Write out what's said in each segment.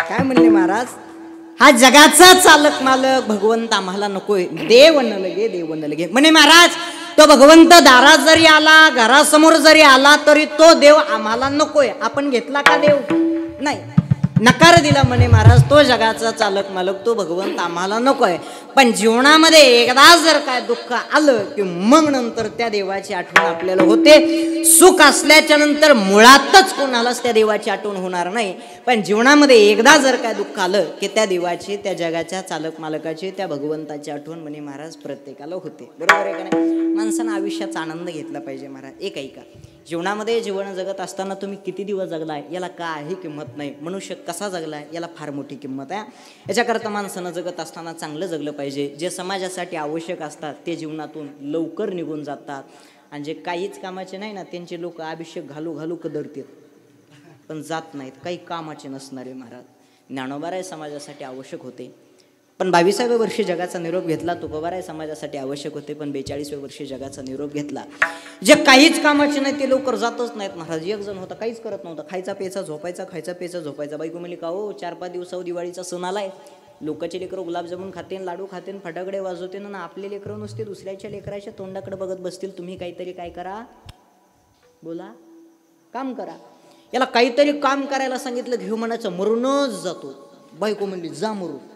काय म्हणले महाराज, हा जगाचा चालक मालक भगवंत आम्हाला नकोय, देव न लगे देव न लगे म्हणे महाराज. तो भगवंत दारात जरी आला, घरासमोर जरी आला तरी तो देव आम्हाला नकोय. आपण घेतला का देव? नाही, नकार दिला म्हणे महाराज. तो जगाचा चालक मालक तो भगवंत आम्हाला नकोय. पण जीवनामध्ये एकदा जर काय दुःख आलं की मग नंतर त्या देवाची आठवण आपल्याला होते. सुख असल्याच्या नंतर मुळातच कोणालाच त्या देवाची आठवण होणार नाही. पण जीवनामध्ये एकदा जर काय दुःख आलं की त्या देवाची, त्या जगाच्या चालक मालकाची, त्या भगवंताची आठवण म्हणे महाराज प्रत्येकाला होते. बरोबर आहे का नाही? माणसानं आयुष्याचा आनंद घेतला पाहिजे महाराज. एक ऐका, जीवनामध्ये जीवन जगत असताना तुम्ही किती दिवस जगलाय याला काही किंमत नाही. मनुष्य कसा जगलाय याला फार मोठी किंमत आहे. याच्याकरता माणसानं जगत असताना चांगलं जगलं पाहिजे. जे समाजासाठी आवश्यक असतात ते जीवनातून लवकर निघून जातात, आणि जे काहीच कामाचे नाही ना त्यांचे लोक अभिषेक घालू घालू कदरतात पण जात नाहीत. काही कामाचे नसणारे महाराज. ज्ञानोबाराय समाजासाठी आवश्यक होते पण 22व्या वर्षी जगाचा निरोप घेतला. तुकोबाराय समाजासाठी आवश्यक होते पण 42व्या वर्षी जगाचा निरोप घेतला. जे काहीच कामाचे नाही ते लवकर जातच नाहीत महाराज. एक जण होता, काहीच करत नव्हता, खायचा प्यायचा झोपायचा, खायचा प्यायचा झोपायचा. बायको म्हणली का हो 4-5 दिवसावर दिवाळीचा सण आलाय, लोकांचे लेकरं गुलाबजामुन खातेन, लाडू खातेन, फटाकडे वाजवते ना, आपले लेकरं नुसते दुसऱ्याच्या लेकराच्या तोंडाकडे बघत बसतील. तुम्ही काहीतरी काय करा, बोला, काम करा. याला काहीतरी काम करायला सांगितलं घेऊ म्हणायचं, मरूनच जातो. बायको म्हणली जा मरून,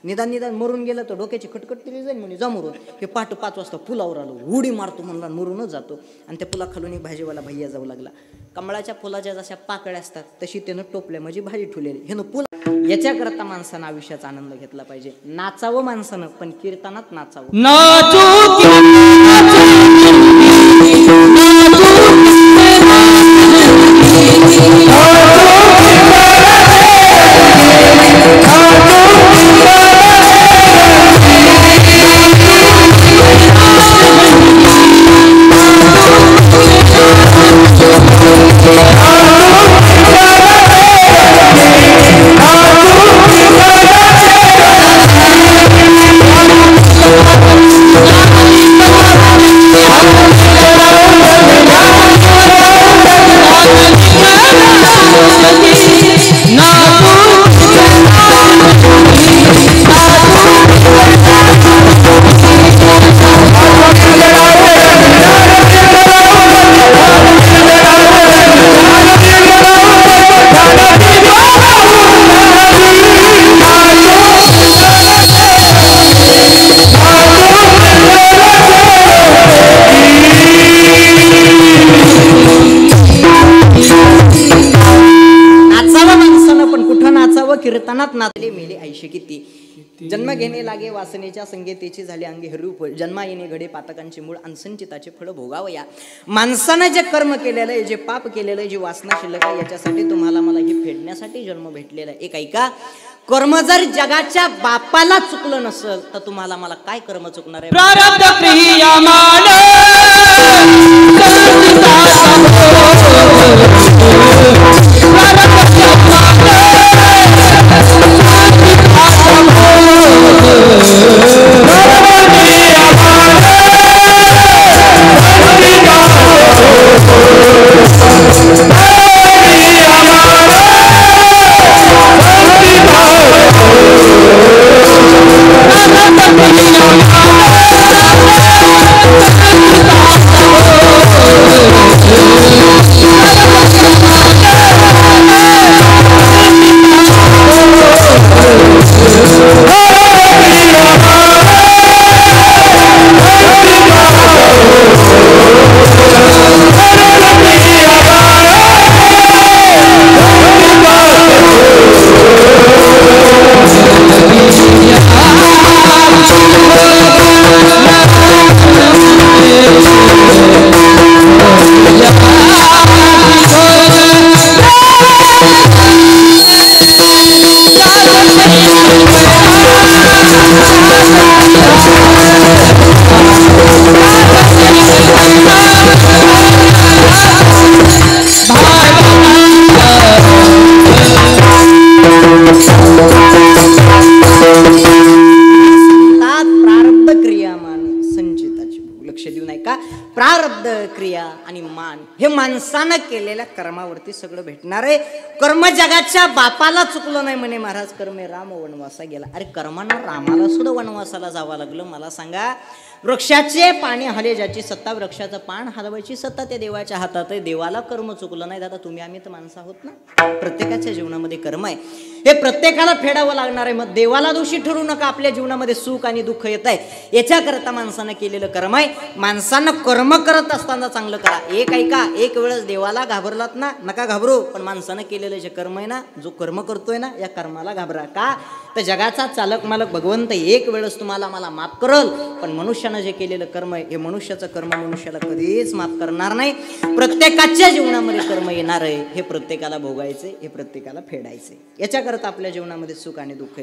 निदान मरून गेलं तर डोक्याची खटखट तरी जाईल म्हणे, जा मरून. हे 5 वाजता पुलावर आलो, उडी मारतो म्हणला, मरूनच जातो. आणि त्या पुला खालून एक भाजीवाला भैया जाऊ लागला. कमळाच्या फुलाच्या जशा पाकळ्या असतात तशी त्यानं टोपल्या म्हणजे भाजी ठेवलेली. हे पुला. याच्याकरता माणसानं आयुष्याचा आनंद घेतला पाहिजे. नाचावं माणसानं पण कीर्तनात नाचावं. कीर्तनात नाचले मेले आयुष्य किती. जन्म घेणे लागे वासनेच्या संगीतेची झाली अंगी हरूप. जन्मा येणे घडे पातकांचे मूळ अनसंचिताचे फळ भोगावया. माणसानं जे कर्म केलेलं आहे, जे पाप केलेलं आहे, जी वासना शिल्लक आहे, याच्यासाठी तुम्हाला मला हे फेडण्यासाठी जन्म भेटलेला आहे. एक ऐका, कर्म जर जगाच्या बापाला चुकलं नसेल तर तुम्हाला मला काय कर्म चुकणार आहे? प्रारब्ध प्रियमान माणसानं केलेल्या कर्मावरती सगळं भेटणार आहे. कर्म जगाच्या बापाला चुकलं नाही म्हणे महाराज, कर्मे राम वनवासा गेला. अरे कर्मानं रामाला सुद्धा वनवासाला जावं लागलं. मला सांगा, वृक्षाचे पाणी हले ज्याची सत्ता, वृक्षाचं पान हलवायची सत्ता त्या देवाच्या हातात आहे. देवाला कर्म चुकलं नाही. दादा तुम्ही आम्ही तर माणसं आहोत ना, प्रत्येकाच्या जीवनामध्ये कर्म आहे, हे प्रत्येकाला फेडावं लागणार आहे. मग देवाला दोषी ठरू नका. आपल्या जीवनामध्ये सुख आणि दुःख येत आहे, याच्याकरता माणसानं केलेलं कर्म आहे. माणसानं कर्म करत असताना चांगलं करा. एक ऐका, एक वेळेस देवाला घाबरलात ना, नका घाबरू, पण माणसानं केलेलं जे कर्म आहे ना, जो कर्म करतोय ना, या कर्माला घाबरा. का तर जगाचा चालक मालक भगवंत एक वेळेस तुम्हाला मला माफ करल, पण मनुष्यानं जे केलेलं कर्म आहे, हे मनुष्याचं कर्म मनुष्याला कधीच माफ करणार नाही. प्रत्येकाच्या जीवनामध्ये कर्म येणार आहे, हे प्रत्येकाला भोगायचे, हे प्रत्येकाला फेडायचे. याच्याकरता आपल्या जीवनामध्ये सुख आणि दुःख